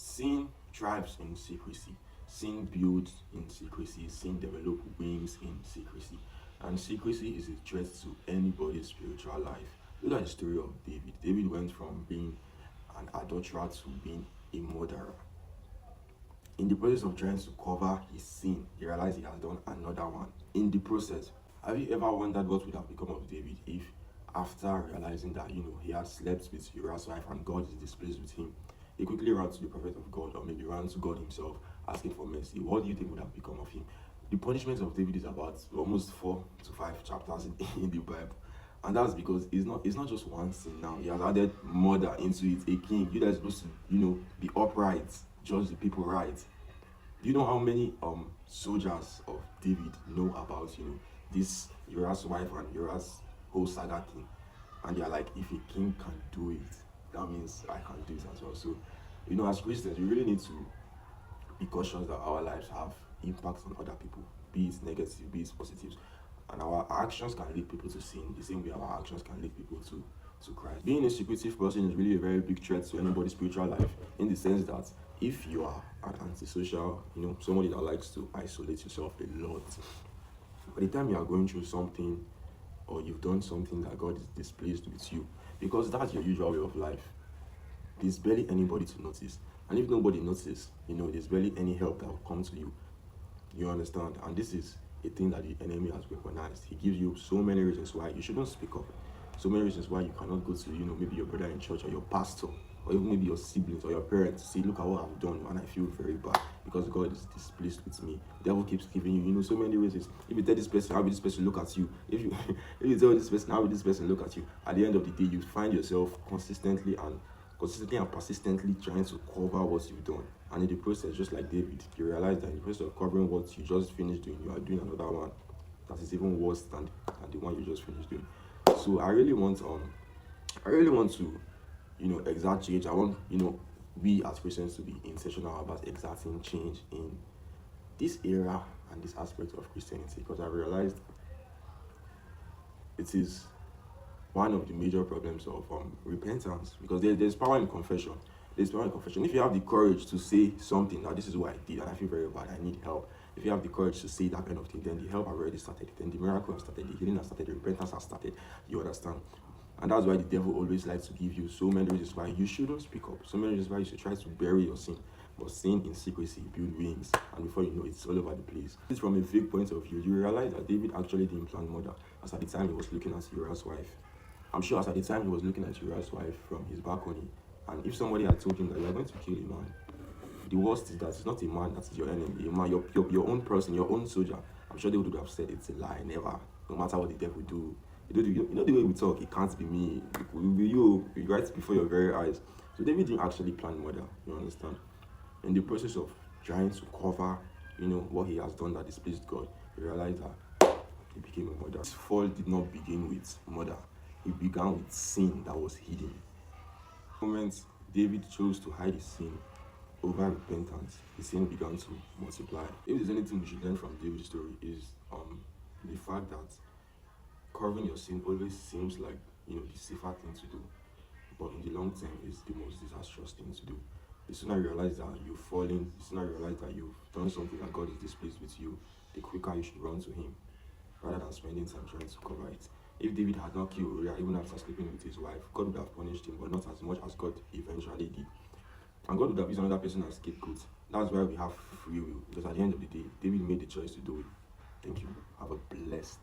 Sin thrives in secrecy. Sin builds in secrecy. Sin develops wings in secrecy. And secrecy is a threat to anybody's spiritual life. Look at the story of David. David went from being an adulterer to being a murderer. In the process of trying to cover his sin, he realized he has done another one. In the process, have you ever wondered what would have become of David if, after realizing that he had slept with Uriah's wife and God is displeased with him, he quickly ran to the prophet of God, or maybe ran to God himself asking for mercy? What do you think would have become of him? The punishment of David is about almost 4 to 5 chapters in the Bible. And that's because it's not just one sin now. He has added murder into it. A king, you guys supposed to, be upright, judge the people right. Do you know how many soldiers of David know about, this Uriah's wife and Uriah's whole saga thing? And they're like, if a king can do it, that means I can do it as well. So, as Christians, we really need to be cautious that our lives have impacts on other people, be it negative, be it positive. And our actions can lead people to sin the same way our actions can lead people to Christ. Being a secretive person is really a very big threat to anybody's spiritual life, in the sense that if you are an antisocial, somebody that likes to isolate yourself a lot, by the time you are going through something or you've done something that God is displeased with you, because that's your usual way of life, there's barely anybody to notice. And if nobody notices, there's barely any help that will come to you. You understand? And this is a thing that the enemy has weaponized. He gives you so many reasons why you shouldn't speak up. So many reasons why you cannot go to, maybe your brother in church or your pastor, or even maybe your siblings or your parents to say, look at what I've done and I feel very bad because God is displeased with me. The devil keeps giving you, so many reasons. If you tell this person, how will this person look at you? If you tell this person, how will this person look at you? At the end of the day, you find yourself consistently and persistently trying to cover what you've done. And in the process, just like David, you realize that in the process of covering what you just finished doing, you are doing another one that is even worse than the one you just finished doing. So I really want to exact change. I want we as Christians to be intentional about exacting change in this era and this aspect of Christianity, because I realized it is one of the major problems of repentance, because there's power in confession. There's power in confession. If you have the courage to say something, that this is what I did and I feel very bad, I need help. If you have the courage to say that kind of thing, then the help has already started. Then the miracle has started, the healing has started, the repentance has started. You understand? And that's why the devil always likes to give you so many reasons why you shouldn't speak up. So many reasons why you should try to bury your sin. But sin in secrecy builds wings, and before you know it's all over the place. It's from a fake point of view. You realize that David actually didn't plan murder, as at the time he was looking at Uriah's wife. I'm sure as at the time he was looking at Uriah's wife from his balcony, and if somebody had told him that you are going to kill a man, the worst is that it's not a man that is your enemy, a man, your own person, your own soldier. I'm sure they would have said it's a lie, never, no matter what the devil do. You know the way we talk, it can't be me, it will be you, right before your very eyes. So David didn't actually plan murder, you understand? In the process of trying to cover, what he has done that displeased God, he realized that he became a murderer. His fall did not begin with murder. It began with sin that was hidden. The moment David chose to hide his sin over repentance, his sin began to multiply. If there's anything we should learn from David's story, is the fact that covering your sin always seems like the safer thing to do, but in the long term is the most disastrous thing to do. The sooner you realize that you've fallen, the sooner you realize that you've done something that God is displeased with you, the quicker you should run to him, rather than spending time trying to cover it. If David had not killed Uriah, even after sleeping with his wife, God would have punished him, but not as much as God eventually did. And God would have used another person as scapegoat. That's why we have free will, because at the end of the day, David made the choice to do it. Thank you. Have a blessed